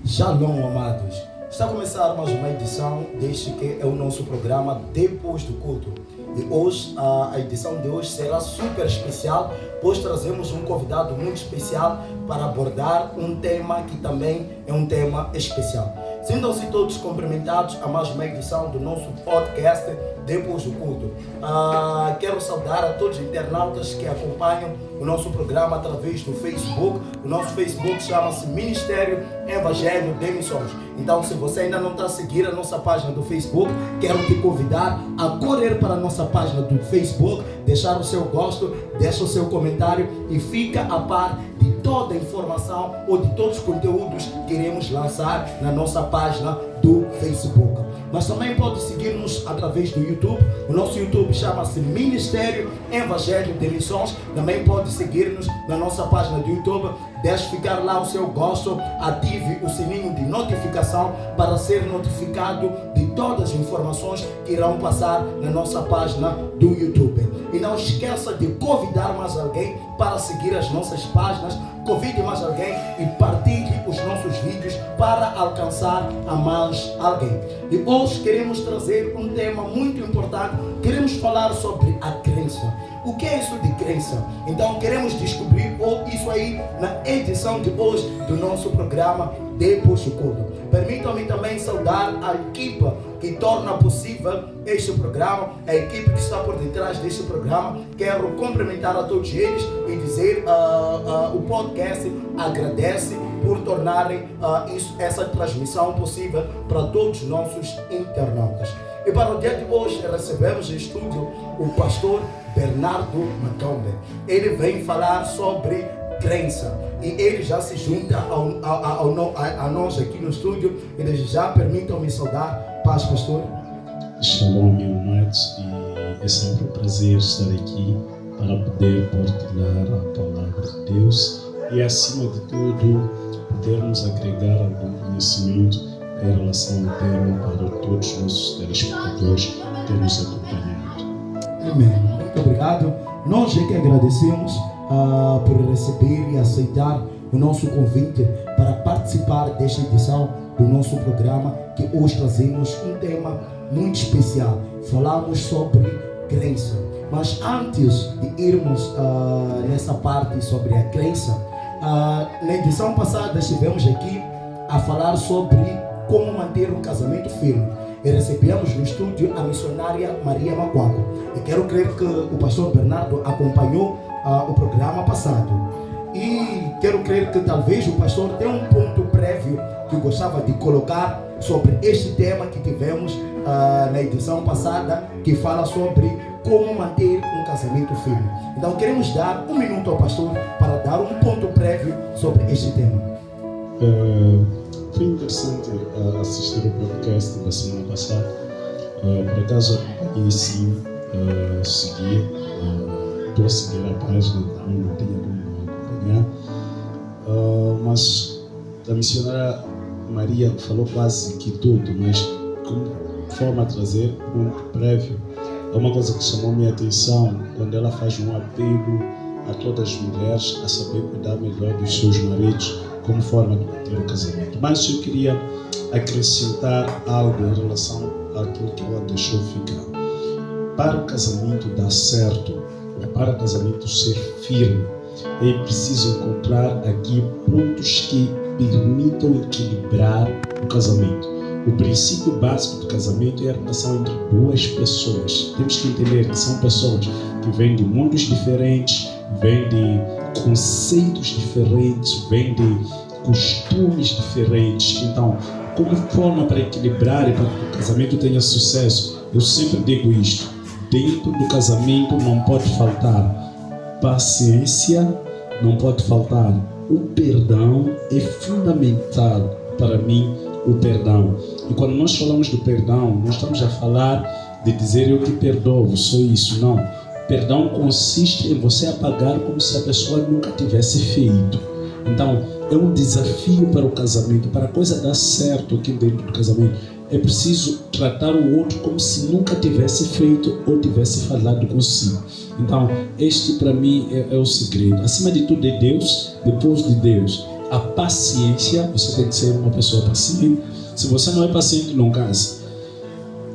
Shalom, amados. Está a começar mais uma edição deste que é o nosso programa Depois do Culto. E hoje, a edição de hoje será super especial, pois trazemos um convidado muito especial para abordar um tema que também é um tema especial. Sintam-se todos cumprimentados a mais uma edição do nosso podcast Depois do Culto. Quero saudar a todos os internautas que acompanham o nosso programa através do Facebook. O nosso Facebook chama-se Ministério Evangelho de Missões. Então, se você ainda não está a seguir a nossa página do Facebook, quero te convidar a correr para a nossa página do Facebook, deixar o seu gosto, deixa o seu comentário e fica a par de toda a informação ou de todos os conteúdos que iremos lançar na nossa página do Facebook. Mas também pode seguir-nos através do YouTube. O nosso YouTube chama-se Ministério Evangelho de Missões. Também pode seguir-nos na nossa página do YouTube. Deixe ficar lá o seu gosto, ative o sininho de notificação para ser notificado de todas as informações que irão passar na nossa página do YouTube. E não esqueça de convidar mais alguém para seguir as nossas páginas. Convide mais alguém e partilhe os nossos vídeos para alcançar a mais alguém. E hoje queremos trazer um tema muito importante. Queremos falar sobre a crença. O que é isso de crença? Então queremos descobrir isso aí na edição de hoje do nosso programa Depois do Culto. Permitam-me também saudar a equipa que torna possível este programa, a equipe que está por detrás deste programa. Quero cumprimentar a todos eles e dizer o podcast agradece por tornarem essa transmissão possível para todos os nossos internautas. E para o dia de hoje recebemos em estúdio o pastor Bernardo Macomber. Ele vem falar sobre crença e ele já se junta a nós aqui no estúdio. E desde já permitam-me saudar. Paz, pastor. Shalom, meu amados, e é sempre um prazer estar aqui para poder partilhar a palavra de Deus e, acima de tudo, podermos agregar algum conhecimento em relação ao tema para todos os nossos telespectadores que nos acompanham. Amém. Muito obrigado. Nós é que agradecemos por receber e aceitar o nosso convite para participar desta edição do nosso programa, que hoje trazemos um tema muito especial. Falamos sobre crença. Mas antes de irmos nessa parte sobre a crença, na edição passada estivemos aqui a falar sobre como manter um casamento firme. E recebemos no estúdio a missionária Maria Macuaco. Eu quero crer que o pastor Bernardo acompanhou o programa passado. E quero crer que talvez o pastor tenha um ponto prévio que eu gostava de colocar sobre este tema que tivemos na edição passada, que fala sobre como manter um casamento firme. Então queremos dar um minuto ao pastor para dar um ponto prévio sobre este tema. Foi interessante assistir o podcast da semana passada. Por acaso, acompanhei sim, segui, estou a seguir a página, então não tenho como acompanhar. Mas a missionária Maria falou quase que tudo, mas como forma a trazer ponto prévio, é uma coisa que chamou minha atenção quando ela faz um apelo a todas as mulheres a saber cuidar melhor dos seus maridos como forma de manter o casamento. Mas eu queria acrescentar algo em relação àquilo que ela deixou ficar. Para o casamento dar certo, ou para o casamento ser firme, é preciso encontrar aqui pontos que permitam equilibrar o casamento. O princípio básico do casamento é a relação entre duas pessoas. Temos que entender que são pessoas que vêm de mundos diferentes, vêm de conceitos diferentes, vêm de costumes diferentes. Então, como forma para equilibrar e para que o casamento tenha sucesso, eu sempre digo isto: dentro do casamento não pode faltar paciência, não pode faltar o perdão. É fundamental para mim o perdão. E quando nós falamos do perdão, não estamos a falar de dizer eu te perdoo, só isso, não. Perdão consiste em você apagar como se a pessoa nunca tivesse feito. Então, é um desafio para o casamento. Para a coisa dar certo aqui dentro do casamento, é preciso tratar o outro como se nunca tivesse feito ou tivesse falado consigo. Então, este para mim é o segredo. Acima de tudo é Deus, depois de Deus, a paciência. Você tem que ser uma pessoa paciente. Se você não é paciente, não case.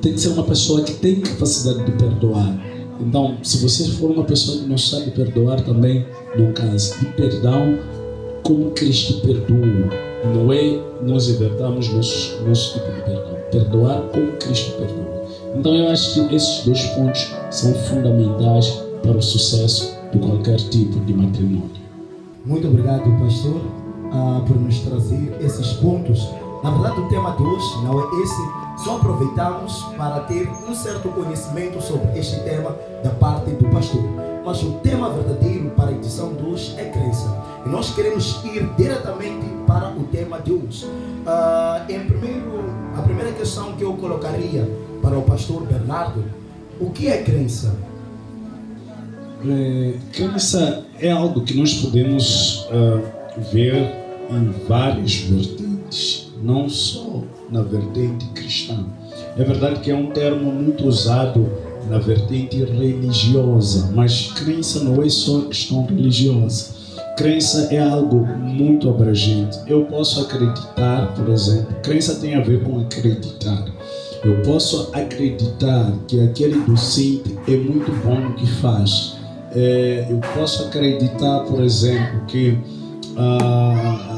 Tem que ser uma pessoa que tem capacidade de perdoar. Então, se você for uma pessoa que não sabe perdoar também, não case. E perdão, como Cristo perdoou. Não é nós invertamos nosso tipo de perdão. Perdoar como Cristo perdoou. Então, eu acho que esses dois pontos são fundamentais para o sucesso de qualquer tipo de matrimônio. Muito obrigado, pastor, por nos trazer esses pontos. Na verdade, o tema de hoje não é esse, só aproveitamos para ter um certo conhecimento sobre este tema da parte do pastor. Mas o tema verdadeiro para a edição de hoje é crença. E nós queremos ir diretamente para o tema de hoje. A primeira questão que eu colocaria para o pastor Bernardo: o que é crença? Crença é algo que nós podemos ver em várias vertentes, não só na vertente cristã. É verdade que é um termo muito usado na vertente religiosa, mas crença não é só questão religiosa. Crença é algo muito abrangente. Eu posso acreditar, por exemplo, crença tem a ver com acreditar. Eu posso acreditar que aquele docente é muito bom no que faz. Eu posso acreditar, por exemplo, que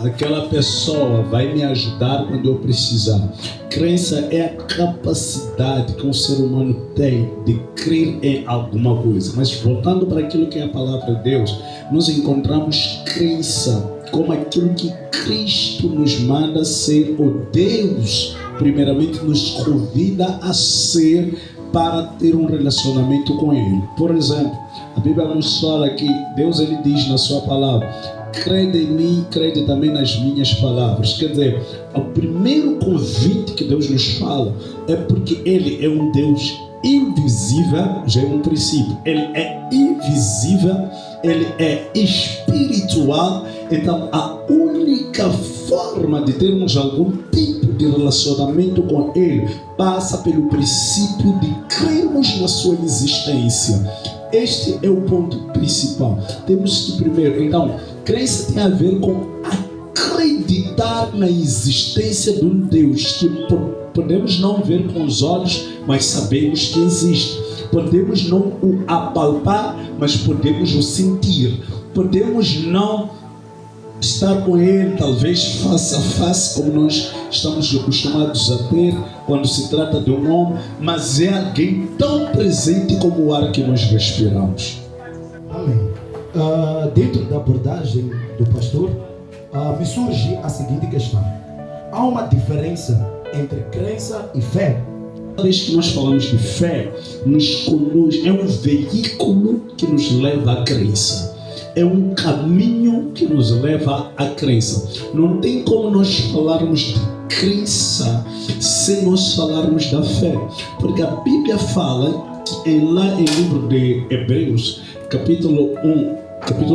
aquela pessoa vai me ajudar quando eu precisar. Crença é a capacidade que um ser humano tem de crer em alguma coisa. Mas voltando para aquilo que é a palavra de Deus, nós encontramos crença como aquilo que Cristo nos manda ser, o Deus primeiramente nos convida a ser, para ter um relacionamento com Ele. Por exemplo, a Bíblia nos fala que Deus, Ele diz na sua palavra: crede em mim, crede também nas minhas palavras. Quer dizer, o primeiro convite que Deus nos fala é porque Ele é um Deus invisível, já é um princípio. Ele é invisível, Ele é espiritual. Então, a única forma de termos algum tipo de relacionamento com Ele passa pelo princípio de crermos na sua existência. Este é o ponto principal. Temos que primeiro, então, crença tem a ver com acreditar na existência de um Deus que podemos não ver com os olhos, mas sabemos que existe. Podemos não o apalpar, mas podemos o sentir. Podemos não estar com Ele, talvez face a face, como nós estamos acostumados a ter quando se trata de um homem, mas é alguém tão presente como o ar que nós respiramos. Amém. Dentro da abordagem do pastor, me surge a seguinte questão: há uma diferença entre crença e fé? Cada vez que nós falamos de fé, nos conduz, é um veículo que nos leva à crença. É um caminho que nos leva à crença. Não tem como nós falarmos de crença sem nós falarmos da fé. Porque a Bíblia fala, lá em livro de Hebreus, capítulo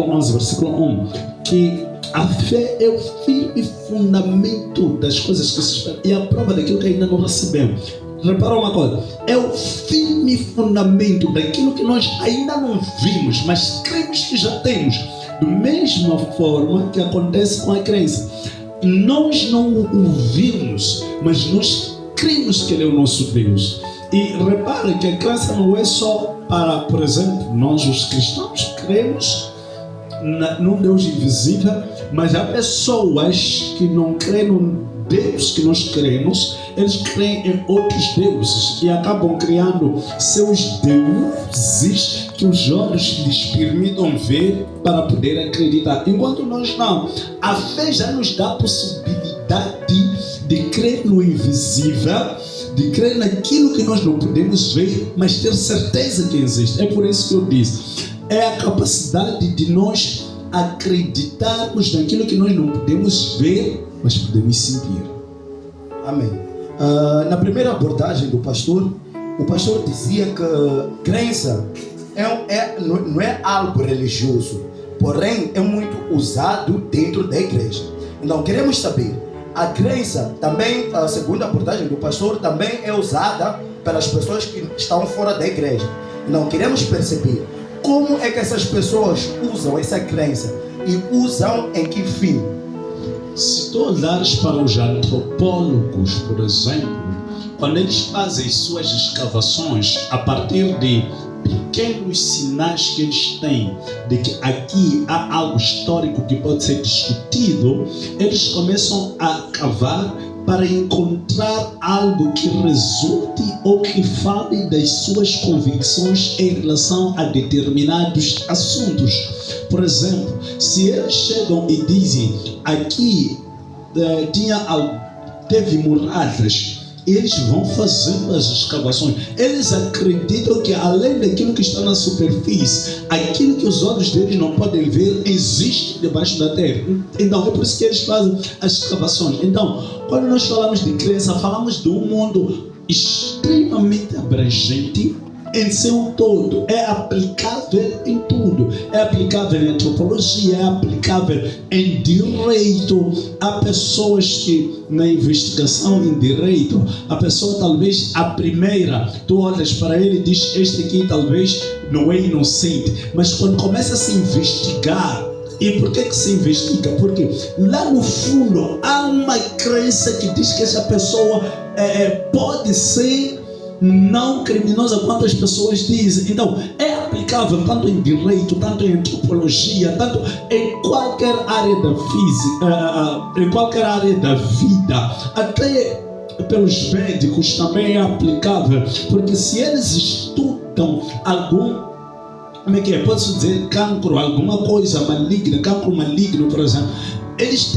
11, versículo 1, que a fé é o firme fundamento das coisas que se esperam e a prova daquilo que ainda não recebemos. Repara uma coisa, é o firme fundamento daquilo que nós ainda não vimos, mas cremos que já temos. Da mesma forma que acontece com a crença. Nós não o vimos, mas nós cremos que Ele é o nosso Deus. E repare que a crença não é só para, por exemplo, nós os cristãos cremos num Deus invisível, mas há pessoas que não creem no Deus que nós cremos, eles creem em outros deuses e acabam criando seus deuses que os olhos lhes permitam ver para poder acreditar. Enquanto nós não. A fé já nos dá a possibilidade de crer no invisível, de crer naquilo que nós não podemos ver, mas ter certeza que existe. É por isso que eu disse, é a capacidade de nós acreditarmos naquilo que nós não podemos ver, mas podemos sentir. Amém. Na primeira abordagem do pastor, o pastor dizia que crença não é algo religioso, porém é muito usado dentro da igreja. Então queremos saber, a crença também, a segunda abordagem do pastor, também é usada pelas pessoas que estão fora da igreja. Então queremos perceber como é que essas pessoas usam essa crença e usam em que fim? se tu olhares para os antropólogos, por exemplo, quando eles fazem suas escavações a partir de pequenos sinais que eles têm de que aqui há algo histórico que pode ser discutido, eles começam a cavar para encontrar algo que resulte ou que fale das suas convicções em relação a determinados assuntos. Por exemplo, se eles chegam e dizem aqui teve muralhas, eles vão fazendo as escavações. Eles acreditam que além daquilo que está na superfície, aquilo que os olhos deles não podem ver existe debaixo da terra. Então é por isso que eles fazem as escavações. Então, quando nós falamos de crença, falamos de um mundo extremamente abrangente em seu todo. É aplicável em tudo. É aplicável em antropologia, é aplicável em direito. Há pessoas que na investigação em direito, a pessoa talvez a primeira, tu olhas para ele e diz, este aqui talvez não é inocente, mas quando começa a se investigar, e por que se investiga? Porque lá no fundo há uma crença que diz que essa pessoa pode ser não criminosa quanto as pessoas dizem. Então é aplicável tanto em direito, tanto em antropologia, tanto em qualquer área da física, em qualquer área da vida, até pelos médicos também é aplicável, porque se eles estudam posso dizer cancro, alguma coisa maligna, cancro maligno, por exemplo, eles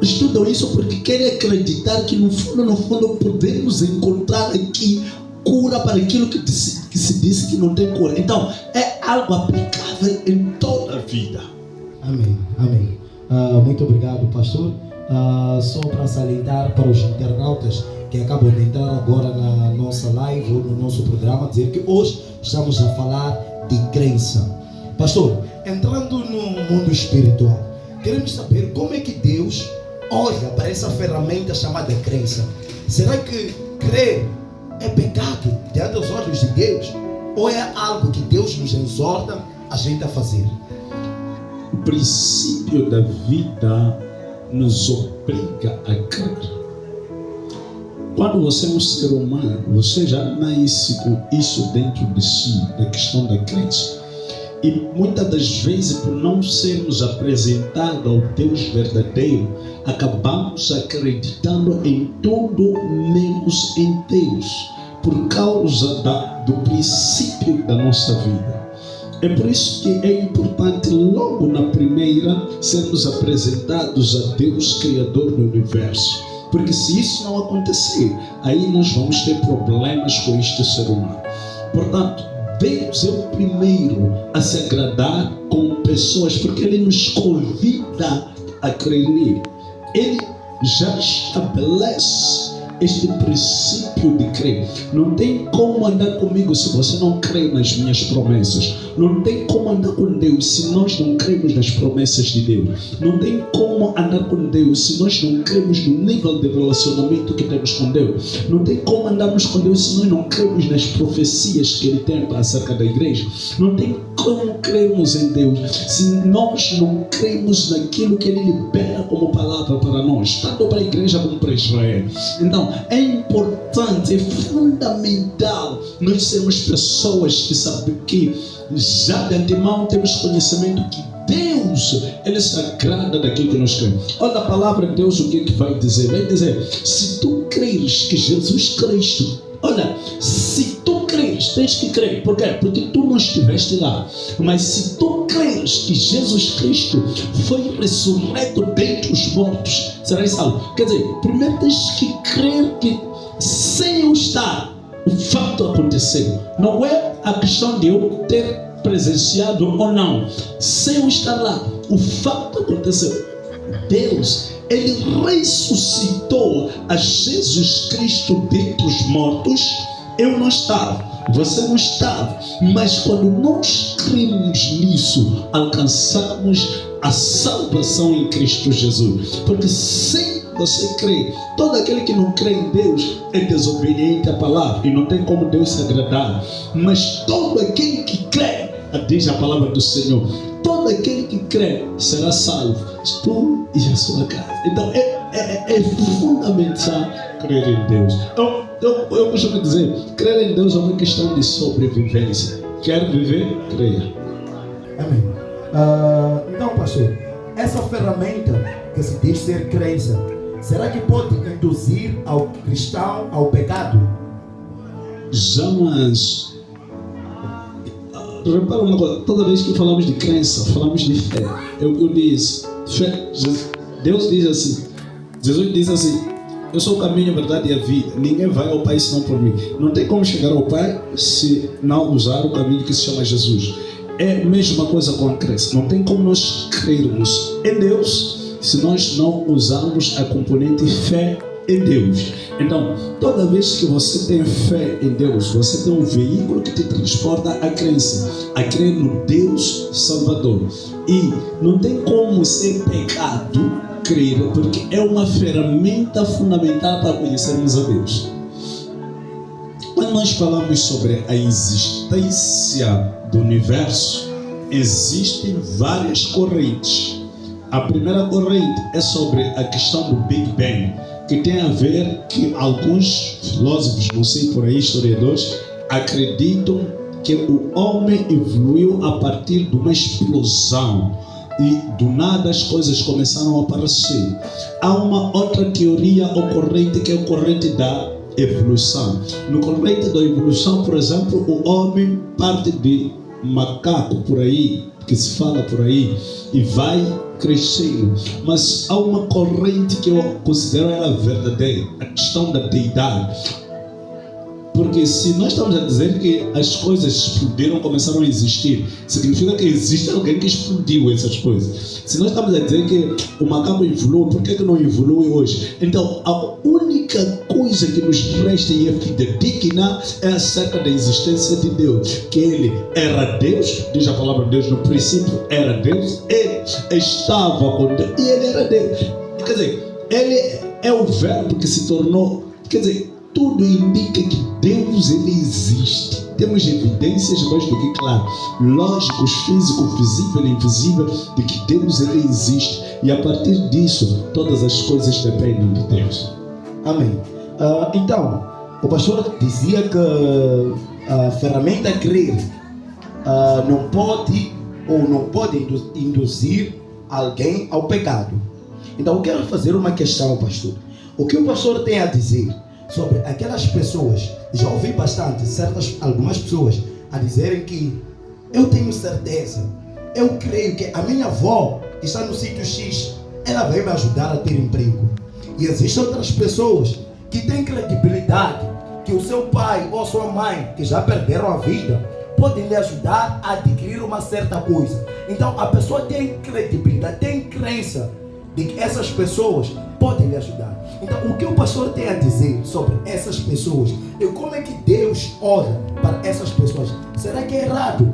estudam isso porque querem acreditar que no fundo podemos encontrar aqui cura para aquilo que se disse que não tem cura. Então é algo aplicável em toda a vida. Amém, amém. Muito obrigado, pastor. Só para salientar para os internautas que acabam de entrar agora na nossa live ou no nosso programa, dizer que hoje estamos a falar de crença. Pastor, entrando no mundo espiritual, queremos saber como é que Deus olha para essa ferramenta chamada crença. Será que crer é pecado diante dos olhos de Deus? Ou é algo que Deus nos exorta a gente a fazer? O princípio da vida nos obriga a crer. Quando você é um ser humano, você já nasce com isso dentro de si, da questão da crença. E muitas das vezes, por não sermos apresentados ao Deus verdadeiro, acabamos acreditando em tudo menos em Deus, por causa do princípio da nossa vida. É por isso que é importante logo na primeira sermos apresentados a Deus Criador do Universo. Porque se isso não acontecer, aí nós vamos ter problemas com este ser humano. Portanto, Deus é o primeiro a se agradar com pessoas, porque Ele nos convida a crer nele. Ele já estabelece este princípio de crer. Não tem como andar comigo se você não crê nas minhas promessas. Não tem como andar com Deus se nós não cremos nas promessas de Deus. Não tem como andar com Deus se nós não cremos no nível de relacionamento que temos com Deus. Não tem como andarmos com Deus se nós não cremos nas profecias que Ele tem acerca da igreja. Não tem como crermos em Deus se nós não cremos naquilo que Ele libera como palavra para nós, tanto para a igreja como para Israel. Então é importante, é fundamental nós sermos pessoas que sabem que já de antemão temos conhecimento que Deus, Ele se agrada daquilo que nós cremos. Olha a palavra de Deus, o que vai dizer? Vai dizer, se tu creres que Jesus Cristo, olha, se tu creres, tens que crer. Por quê? Porque tu não estiveste lá. Mas se tu creres que Jesus Cristo foi ressurreto dentre os mortos, serás salvo. Quer dizer, primeiro tens que crer que sem eu estar, o fato aconteceu. Não é a questão de eu ter presenciado ou não. Sem eu estar lá, o fato aconteceu. Deus, Ele ressuscitou a Jesus Cristo dentre os mortos. Eu não estava, você não estava, mas quando nós cremos nisso, alcançamos a salvação em Cristo Jesus. Porque sem você crer, todo aquele que não crê em Deus é desobediente à palavra e não tem como Deus se agradar. Mas todo aquele que crê, diz a palavra do Senhor, todo todo aquele que crê será salvo, tu e a sua casa. Então é fundamental crer em Deus. Eu costumo dizer, crer em Deus é uma questão de sobrevivência. Quer viver? Creia. Amém. Então, pastor, essa ferramenta que se diz ser crença, será que pode induzir ao cristão ao pecado? Jamais. Repara uma coisa, toda vez que falamos de crença, falamos de fé. Eu disse, fé, Deus diz assim, Jesus diz assim, eu sou o caminho, a verdade e a vida. Ninguém vai ao Pai senão por mim. Não tem como chegar ao Pai se não usar o caminho que se chama Jesus. É a mesma coisa com a crença. Não tem como nós crermos em Deus se nós não usarmos a componente fé em Deus. Então, toda vez que você tem fé em Deus, você tem um veículo que te transporta à crença, a crer no Deus Salvador. E não tem como ser pecado crer, porque é uma ferramenta fundamental para conhecermos a Deus. Quando nós falamos sobre a existência do universo, existem várias correntes. A primeira corrente é sobre a questão do Big Bang, que tem a ver que alguns filósofos, não sei por aí, historiadores, acreditam que o homem evoluiu a partir de uma explosão e do nada as coisas começaram a aparecer. Há uma outra teoria ou corrente que é a corrente da evolução. No corrente da evolução, por exemplo, o homem parte de macaco por aí, que se fala por aí, e vai crescendo. Mas há uma corrente que eu considero ela verdadeira, a questão da deidade. Porque se nós estamos a dizer que as coisas explodiram, começaram a existir, significa que existe alguém que explodiu essas coisas. Se nós estamos a dizer que o macaco evoluiu, por que não evolui hoje? Então, a única coisa que nos resta e é fidedigna é acerca da existência de Deus. Que Ele era Deus, diz a palavra de Deus, no princípio era Deus, Ele estava com Deus e Ele era Deus. Quer dizer, Ele é o verbo que se tornou, quer dizer, tudo indica que Deus ele existe. Temos evidências mais do que claro, lógicos, físico, visível e invisível, de que Deus ele existe. E a partir disso, todas as coisas dependem de Deus. Amém. Então, o pastor dizia que a ferramenta crer não pode induzir alguém ao pecado. Então, eu quero fazer uma questão, pastor. O que o pastor tem a dizer sobre aquelas pessoas? Já ouvi bastante, algumas pessoas a dizerem que eu tenho certeza, eu creio que a minha avó que está no sítio X, ela vai me ajudar a ter emprego. E existem outras pessoas que têm credibilidade que o seu pai ou a sua mãe, que já perderam a vida, podem lhe ajudar a adquirir uma certa coisa. Então a pessoa tem credibilidade, tem crença de que essas pessoas podem lhe ajudar. Então, o que o pastor tem a dizer sobre essas pessoas e como é que Deus olha para essas pessoas? Será que é errado?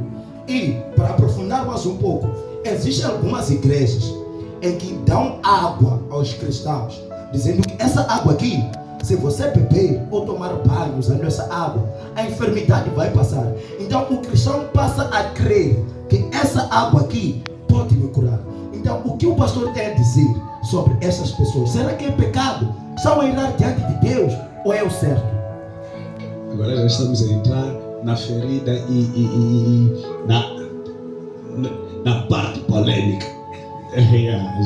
E, para aprofundar mais um pouco, existem algumas igrejas em que dão água aos cristãos, dizendo que essa água aqui, se você beber ou tomar banho usando essa água, a enfermidade vai passar. Então, o cristão passa a crer que essa água aqui pode me curar. Então, o que o pastor tem a dizer sobre essas pessoas? Será que é pecado? Estão a ir diante de Deus ou é o certo? Agora já estamos a entrar na ferida e na parte polêmica.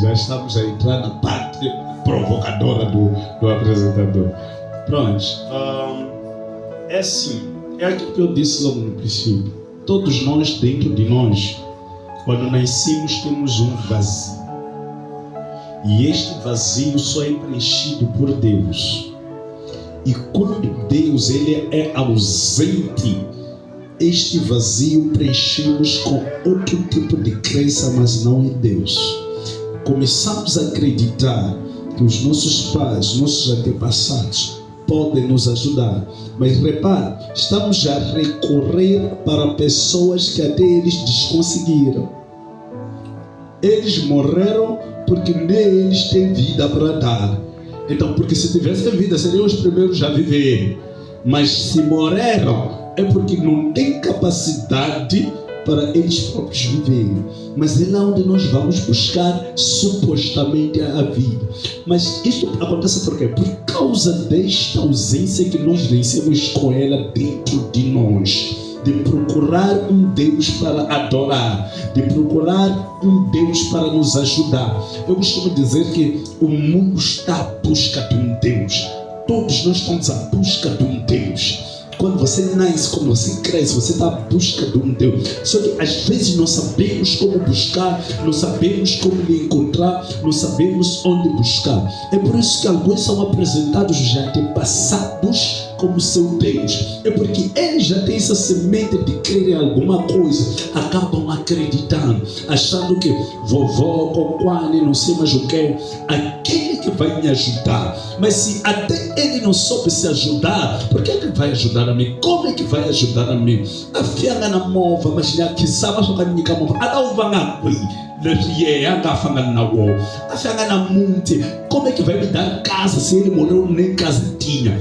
Já estamos a entrar na parte provocadora do apresentador. Pronto. É assim, é aquilo que eu disse logo no princípio. Todos nós, dentro de nós, quando nascemos, temos um vazio. E este vazio só é preenchido por Deus. E quando Deus ele é ausente, este vazio preenchemos com outro tipo de crença, mas não em Deus. Começamos a acreditar que os nossos pais, nossos antepassados podem nos ajudar. Mas repare, estamos a recorrer para pessoas que até eles desconseguiram. Eles morreram porque nem eles têm vida para dar. Então, porque se tivessem vida, seriam os primeiros a viver. Mas se morreram, é porque não têm capacidade para eles próprios viverem, mas é lá onde nós vamos buscar supostamente a vida. Mas isso acontece por quê? Por causa desta ausência que nós vencemos com ela dentro de nós, de procurar um Deus para adorar, de procurar um Deus para nos ajudar. Eu costumo dizer que o mundo está à busca de um Deus. Todos nós estamos à busca de um Deus. Quando você nasce, quando você cresce, você está à busca de um Deus. Só que às vezes não sabemos como buscar, não sabemos como lhe encontrar, não sabemos onde buscar. É por isso que alguns são apresentados já antepassados como seu Deus. É porque eles já têm essa semente de crer em alguma coisa, acabam acreditando, achando que vovó, coquane, não sei mais o que, aquele que vai me ajudar. Mas se até ele não soube se ajudar, por que ele vai ajudar a mim? Como é que vai ajudar a mim? A fianga na mova, mas já que sabe só que a minha mova, a não vai na como é que vai me dar casa se ele morreu nem casa tinha?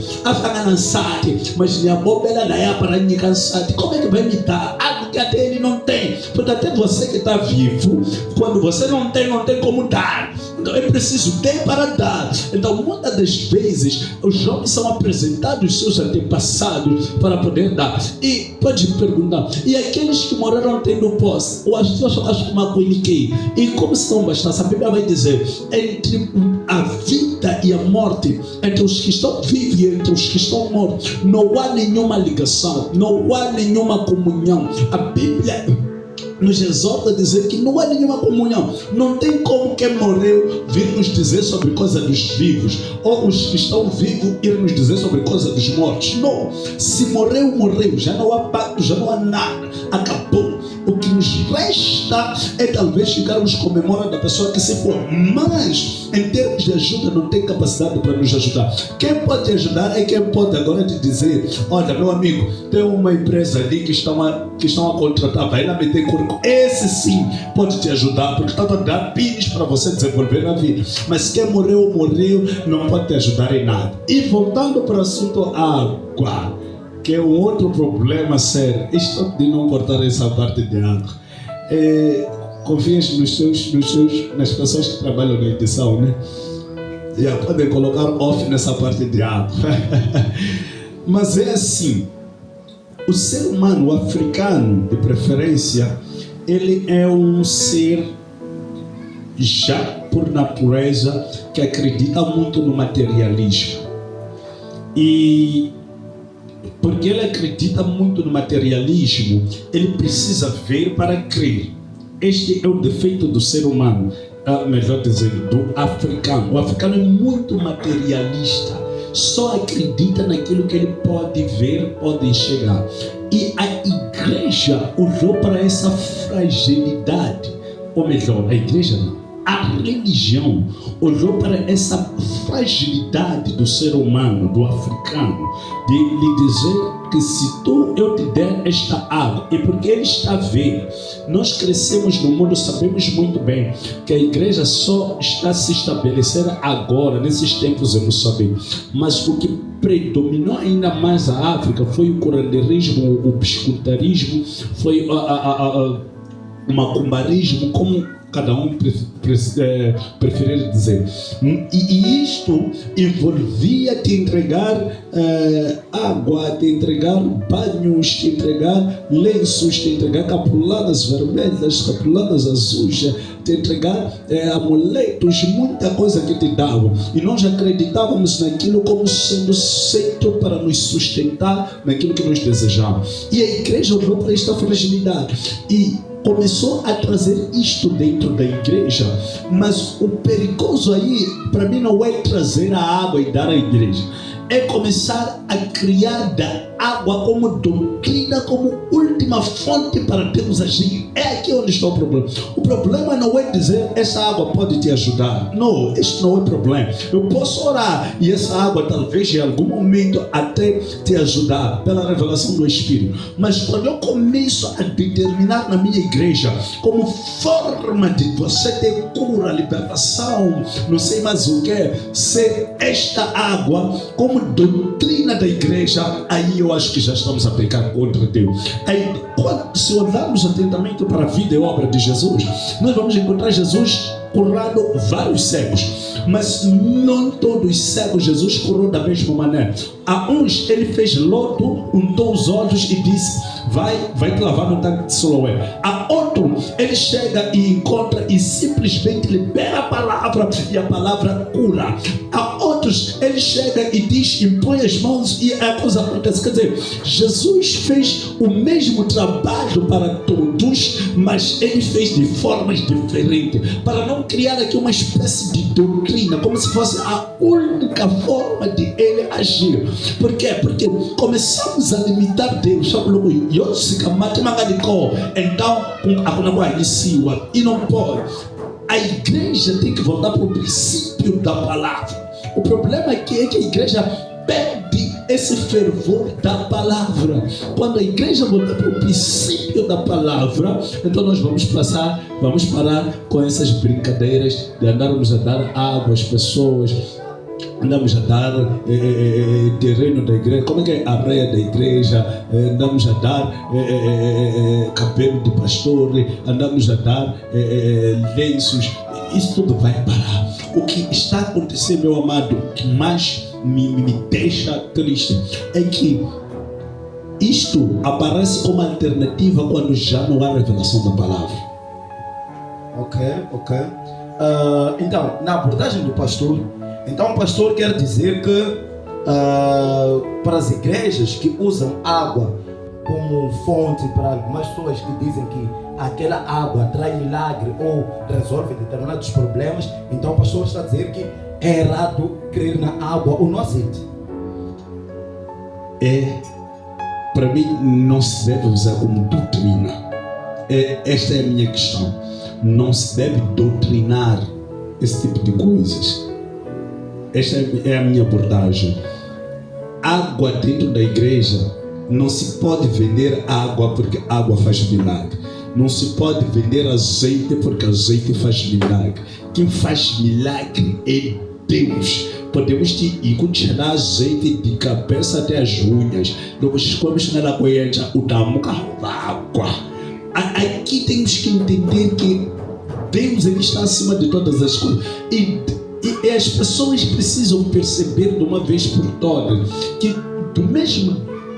Mas minha bobela na é para ninguém cansado. Como é que vai me dar algo que até ele não tem? Porque até você que está vivo, quando você não tem como dar. Então é preciso ter para dar. Então muitas das vezes os jovens são apresentados seus antepassados para poder dar. E pode perguntar, e aqueles que moraram tendo posse? Ou as pessoas acham uma coisa que, e como se não bastasse, a Bíblia vai dizer, entre a vida e a morte, entre os que estão vivos e entre os que estão mortos, não há nenhuma ligação, não há nenhuma comunhão. A Bíblia nos exorta a dizer que não há nenhuma comunhão. Não tem como quem morreu vir nos dizer sobre coisa dos vivos, ou os que estão vivos ir nos dizer sobre coisa dos mortos. Não, se morreu, morreu, já não há pacto, já não há nada, acabou. O que nos resta é talvez ficarmos comemorando a pessoa que se foi, mas em termos de ajuda não tem capacidade para nos ajudar. Quem pode ajudar é quem pode agora te dizer, olha meu amigo, tem uma empresa ali que estão a contratar, vai lá meter currículo. Esse sim pode te ajudar, porque está a dar pins para você desenvolver na vida. Mas quem morreu, não pode te ajudar em nada. E voltando para o assunto água, que é um outro problema sério. Isto de não cortar essa parte de água. Confias nas pessoas que trabalham na edição, né? Podem colocar off nessa parte de água. Mas é assim, o ser humano, o africano de preferência, ele é um ser já por natureza que acredita muito no materialismo. E porque ele acredita muito no materialismo, ele precisa ver para crer. Este é o defeito do ser humano, melhor dizendo, do africano. O africano é muito materialista, só acredita naquilo que ele pode ver, pode enxergar. E a igreja olhou para essa fragilidade, ou melhor, a igreja não. A religião olhou para essa fragilidade do ser humano, do africano, de lhe dizer que se eu te der esta água, e porque ele está vendo, nós crescemos no mundo, sabemos muito bem que a igreja só está a se estabelecer agora, nesses tempos em Moçambique, mas o que predominou ainda mais a África foi o curandeirismo, o biscutarismo, foi o macumbarismo, como cada um preferir dizer. E isto envolvia te entregar água, te entregar banhos, te entregar lenços, te entregar capuladas vermelhas, capuladas azuis, te entregar amuletos, muita coisa que te davam. E nós acreditávamos naquilo como sendo feito para nos sustentar naquilo que nós desejávamos. E a igreja olhou para esta fragilidade e começou a trazer isto dentro da igreja. Mas o perigoso aí, para mim, não é trazer a água e dar à igreja, é começar a criar da água como doutrina, como última fonte para Deus agir. É aqui onde está o problema. O problema não é dizer essa água pode te ajudar. Não, isso não é problema. Eu posso orar e essa água talvez em algum momento até te ajudar pela revelação do Espírito. Mas quando eu começo a determinar na minha igreja como forma de você ter cura, libertação, não sei mais o que, ser esta água como doutrina da igreja, aí eu eu acho que já estamos a pecar contra Deus. Aí, se olharmos atentamente para a vida e obra de Jesus, nós vamos encontrar Jesus curando vários cegos, mas não todos os cegos Jesus curou da mesma maneira. A uns ele fez lodo, untou os olhos e disse: vai te lavar no tanque de Siloé. A outro ele chega e encontra e simplesmente libera a palavra e a palavra cura. A outros ele chega e diz: impõe as mãos e a coisa acontece. Quer dizer, Jesus fez o mesmo trabalho para todos, mas ele fez de formas diferentes, para não criar aqui uma espécie de doutrina, como se fosse a única forma de ele agir. Por quê? Porque começamos a limitar Deus. Então, e não pode. A igreja tem que voltar para o princípio da palavra. O problema aqui é que a igreja perde esse fervor da palavra. Quando a igreja voltar para o princípio da palavra, então nós vamos parar com essas brincadeiras de andarmos a dar água às pessoas, andamos a dar terreno da igreja, como é que é a areia da igreja, andamos a dar cabelo de pastor, andamos a dar lenços. Isso tudo vai parar. O que está acontecendo, meu amado, que mais me deixa triste é que isto aparece como alternativa quando já não há revelação da palavra. Ok. Então, na abordagem do pastor, então o pastor quer dizer que para as igrejas que usam água como fonte, para algumas pessoas que dizem que aquela água traz milagre ou resolve determinados problemas, então o pastor está a dizer que é errado crer na água ou no azeite. Para mim, não se deve usar como doutrina. Esta é a minha questão. Não se deve doutrinar esse tipo de coisas. Esta é a minha abordagem. Água dentro da igreja, não se pode vender água porque água faz milagre. Não se pode vender azeite porque azeite faz milagre. Quem faz milagre é Deus. Podemos te tirar azeite de cabeça até as unhas. Nós vamos na coelha, o tamuca água. Aqui temos que entender que Deus ele está acima de todas as coisas. E as pessoas precisam perceber de uma vez por todas que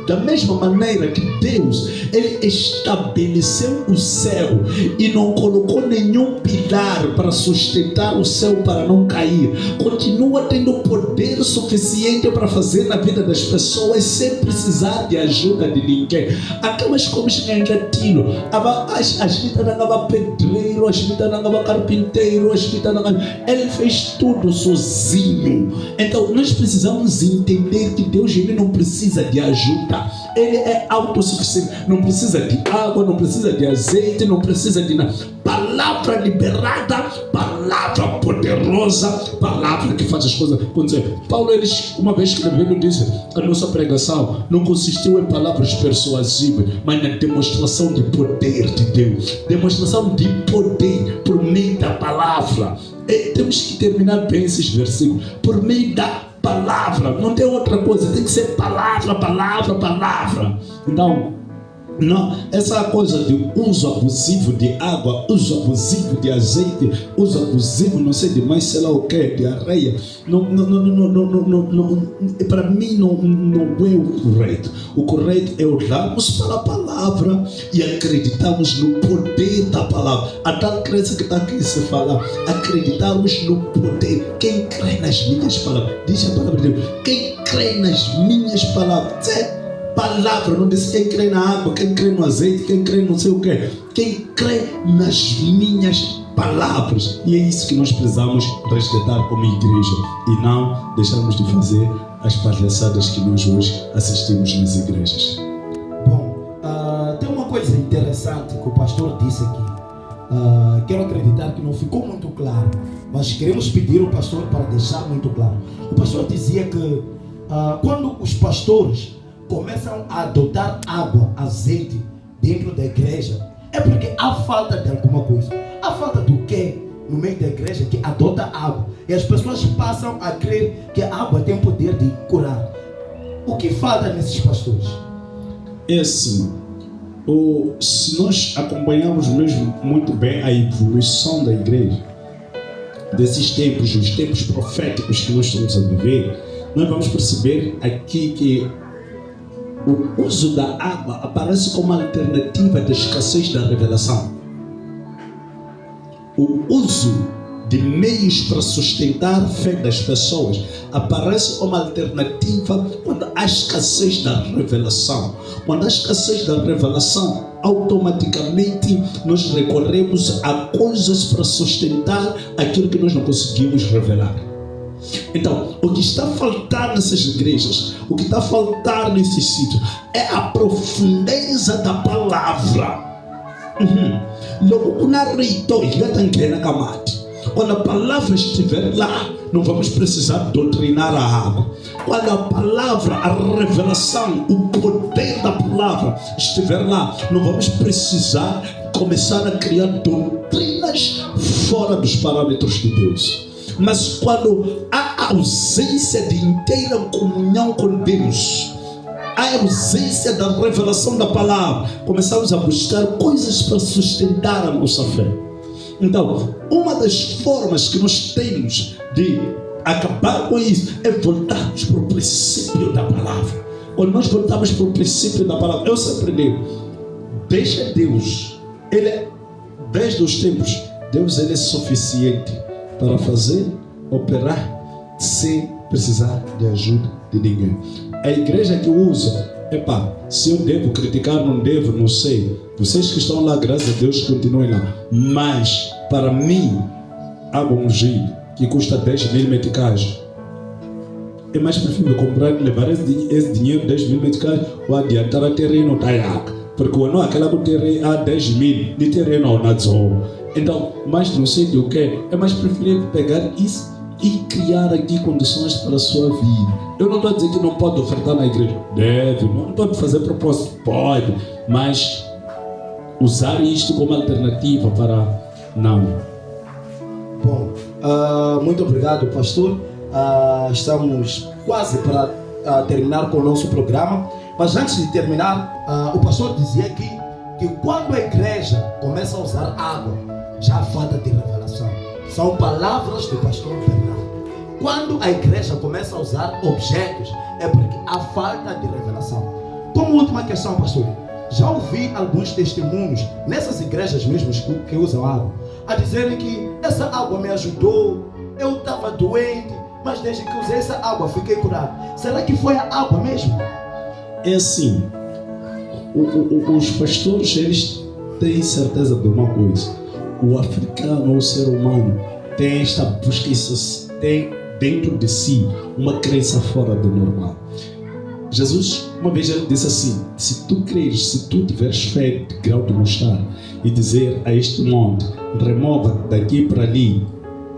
da mesma maneira que Deus ele estabeleceu o céu e não colocou nenhum pilar para sustentar o céu para não cair, continua tendo poder suficiente para fazer na vida das pessoas sem precisar de ajuda de ninguém. Aquelas coisas ainda tiro a gente não pedreiro, a gente não carpinteiro, ele fez tudo sozinho. Então nós precisamos entender que Deus ele não precisa de ajuda. Ele é autossuficiente, não precisa de água, não precisa de azeite, não precisa de nada. Palavra liberada, palavra poderosa, palavra que faz as coisas acontecer. Paulo, uma vez escrevendo, disse: a nossa pregação não consistiu em palavras persuasivas, mas na demonstração de poder de Deus, demonstração de poder por meio da palavra. Temos que terminar bem esses versículos, por meio da palavra, não tem outra coisa, tem que ser palavra. Então, não, essa coisa de uso abusivo de água, uso abusivo de azeite, uso abusivo não sei de mais, sei lá o que, de areia, para mim não é o correto. O correto é olharmos para a palavra e acreditarmos no poder da palavra. A tal crença que está aqui se fala, acreditarmos no poder. Quem crê nas minhas palavras, diz a palavra de Deus, quem crê nas minhas palavras, palavra, não diz quem crê na água, quem crê no azeite, quem crê não sei o que, quem crê nas minhas palavras. E é isso que nós precisamos resgatar como igreja e não deixarmos de fazer as palhaçadas que nós hoje assistimos nas igrejas. Bom, tem uma coisa interessante que o pastor disse aqui. Quero acreditar que não ficou muito claro, mas queremos pedir ao pastor para deixar muito claro. O pastor dizia que quando os pastores começam a adotar água, azeite dentro da igreja, é porque há falta de alguma coisa. Há falta do quê no meio da igreja que adota água? E as pessoas passam a crer que a água tem poder de curar. o que falta nesses pastores? É assim, se nós acompanharmos mesmo muito bem a evolução da igreja, desses tempos, os tempos proféticos que nós estamos a viver, nós vamos perceber aqui que o uso da água aparece como alternativa da escassez da revelação. O uso de meios para sustentar a fé das pessoas aparece como alternativa quando há escassez da revelação. Quando há escassez da revelação, automaticamente nós recorremos a coisas para sustentar aquilo que nós não conseguimos revelar. Então, o que está a faltar nessas igrejas, o que está a faltar nesses sítios, é a profundeza da palavra. Quando a palavra estiver lá, não vamos precisar doutrinar a água. Quando a palavra, a revelação, o poder da palavra estiver lá, não vamos precisar começar a criar doutrinas fora dos parâmetros de Deus. Mas quando há ausência de inteira comunhão com Deus, a ausência da revelação da palavra, começamos a buscar coisas para sustentar a nossa fé. Então, uma das formas que nós temos de acabar com isso é voltarmos para o princípio da palavra. Quando nós voltamos para o princípio da palavra, eu sempre digo, deixa Deus, desde os tempos, Deus ele é suficiente para fazer, operar, sem precisar de ajuda de ninguém. A igreja que usa, se eu devo criticar, não devo, não sei. Vocês que estão lá, graças a Deus, continuem lá. Mas, para mim, água ungida, que custa 10 mil meticais, é mais preferível comprar, levar esse dinheiro, 10 mil meticais, ou adiantar a terreno taiaca. Porque o ano, aquela que terreno a 10 mil, de terreno na zona. Então, mas não sei do que, é mais preferível pegar isso e criar aqui condições para a sua vida. Eu não estou a dizer que não pode ofertar na igreja. Deve, não pode fazer propósito, pode, mas usar isto como alternativa para não. Bom, muito obrigado, pastor. Estamos quase para terminar com o nosso programa, mas antes de terminar, o pastor dizia aqui que quando a igreja começa a usar água, já há falta de revelação. São palavras do pastor Bernardo. Quando a igreja começa a usar objetos, é porque há falta de revelação. Como última questão, pastor, já ouvi alguns testemunhos nessas igrejas mesmo que usam água, a dizerem que essa água me ajudou, eu estava doente, mas desde que usei essa água fiquei curado. Será que foi a água mesmo? É assim, os pastores, eles têm certeza de uma coisa. O africano, o ser humano, tem esta busca, tem dentro de si uma crença fora do normal. Jesus, uma vez ele disse assim, se tu creres, se tu tiveres fé de grau de mostarda e dizer a este monte, remova daqui para ali,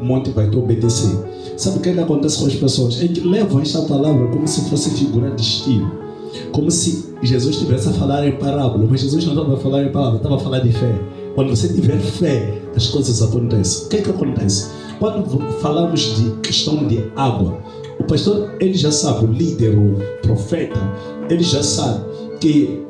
o monte vai te obedecer. Sabe o que acontece com as pessoas? É que levam esta palavra como se fosse figura de estilo, como se Jesus estivesse a falar em parábola, mas Jesus não estava a falar em parábola, estava a falar de fé. Quando você tiver fé, as coisas acontecem. O que é que acontece? Quando falamos de questão de água, o pastor, ele já sabe, o líder, o profeta, ele já sabe que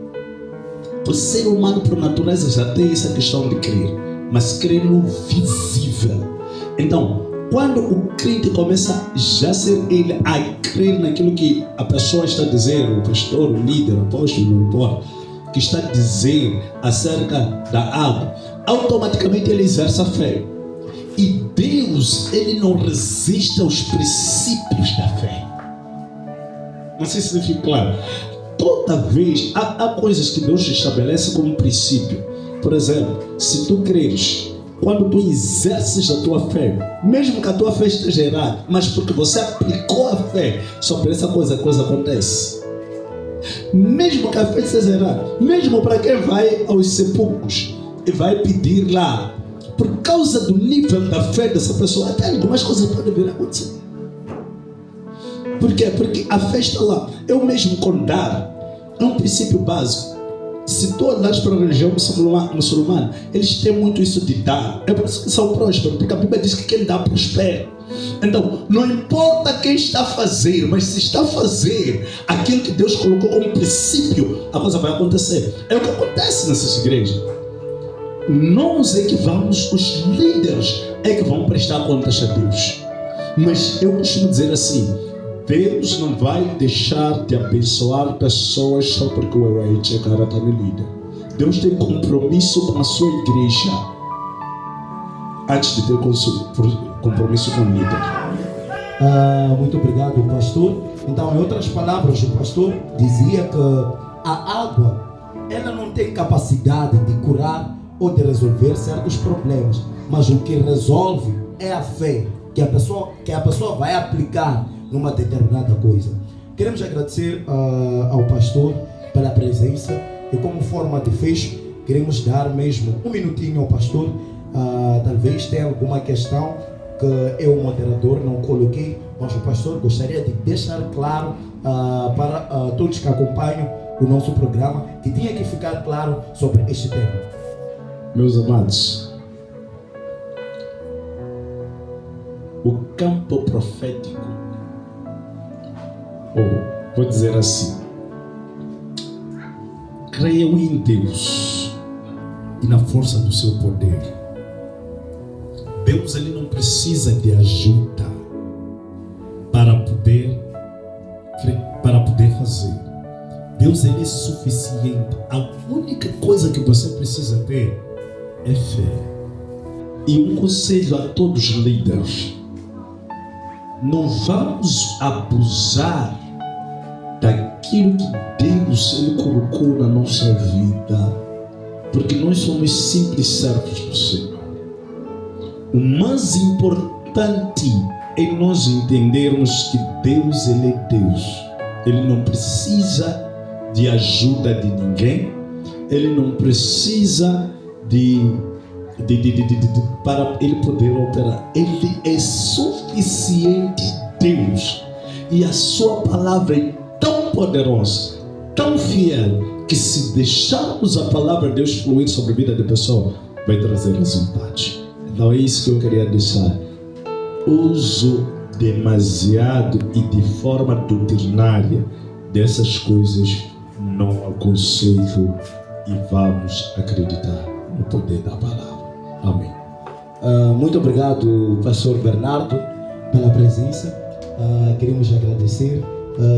o ser humano por natureza já tem essa questão de crer, mas crer no visível. Então, quando o crente começa já a ser ele a crer naquilo que a pessoa está dizendo, o pastor, o líder, o apóstolo, não importa, que está a dizer acerca da água, automaticamente ele exerce a fé. E Deus, ele não resiste aos princípios da fé. Não sei se fica claro. Toda vez há coisas que Deus estabelece como princípio. Por exemplo, se tu creres, quando tu exerces a tua fé, mesmo que a tua fé esteja errada, mas porque você aplicou a fé, só por essa coisa, a coisa acontece. Mesmo que a fé seja errada, mesmo para quem vai aos sepulcros e vai pedir lá, por causa do nível da fé dessa pessoa, até algumas coisas podem vir a acontecer. Por quê? Porque a fé está lá. Eu mesmo com dar é um princípio básico. Se tu olhas para a religião muçulmana, eles têm muito isso de dar. É por isso que são prósperos, porque a Bíblia diz que quem dá prospera. Então, não importa quem está a fazer, mas se está a fazer aquilo que Deus colocou como princípio, a coisa vai acontecer. É o que acontece nessas igrejas. Nós é que vamos, os líderes é que vão prestar contas a Deus. Mas eu costumo dizer assim: Deus não vai deixar de abençoar pessoas só porque o EYT cara está no líder. Deus tem compromisso com a sua igreja antes de ter compromisso com o líder. Muito obrigado, pastor. Então, em outras palavras, o pastor dizia que a água, ela não tem capacidade de curar ou de resolver certos problemas, mas o que resolve é a fé que a pessoa vai aplicar numa determinada coisa. Queremos agradecer ao pastor pela presença e, como forma de fecho, queremos dar mesmo um minutinho ao pastor. Talvez tenha alguma questão que eu, moderador, não coloquei, mas o pastor gostaria de deixar claro para todos que acompanham o nosso programa, que tinha que ficar claro sobre este tema. Meus amados, o campo profético, vou dizer assim, creiam em Deus e na força do seu poder. Deus, ele não precisa de ajuda para poder fazer. Deus, ele é suficiente. A única coisa que você precisa ter é fé. E um conselho a todos os líderes: não vamos abusar daquilo que Deus ele colocou na nossa vida, porque nós somos simples servos do Senhor. O mais importante é nós entendermos que Deus, ele é Deus. Ele não precisa de ajuda de ninguém. Ele não precisa para ele poder operar. Ele é suficiente Deus. E a sua palavra é tão poderosa, tão fiel, que se deixarmos a palavra de Deus fluir sobre a vida da pessoa, vai trazer resultados. Então é isso que eu queria deixar. Uso demasiado e de forma doutrinária dessas coisas não aconselho, e vamos acreditar no poder da palavra. Amém. Muito obrigado, pastor Bernardo, pela presença. Queremos agradecer.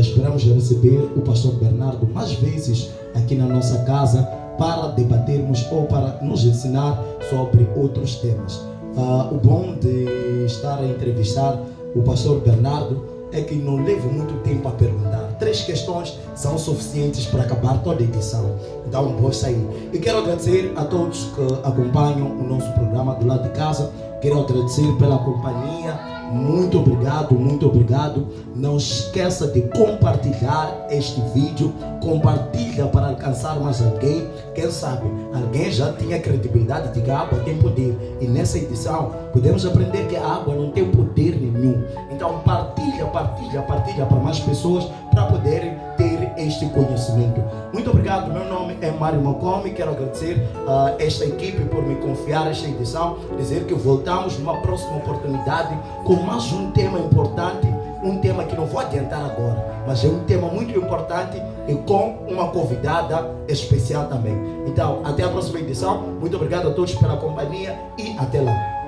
Esperamos receber o pastor Bernardo mais vezes aqui na nossa casa para debatermos ou para nos ensinar sobre outros temas. O bom de estar a entrevistar o pastor Bernardo é que não leva muito tempo a perguntar. 3 questões são suficientes para acabar toda a edição. Então, vou sair. E quero agradecer a todos que acompanham o nosso programa do lado de casa. Quero agradecer pela companhia. Muito obrigado, muito obrigado. Não esqueça de compartilhar este vídeo. Compartilha para alcançar mais alguém. Quem sabe, alguém já tinha credibilidade de que a água tem poder. E nessa edição, podemos aprender que a água não tem poder nenhum. Então, partilha para mais pessoas para poderem ter este conhecimento. Muito obrigado. Meu nome é Mário Mocomi. Quero agradecer a esta equipe por me confiar esta edição. Dizer que voltamos numa próxima oportunidade com mais um tema importante, um tema que não vou adiantar agora, mas é um tema muito importante e com uma convidada especial também. Então, até a próxima edição. Muito obrigado a todos pela companhia e até lá.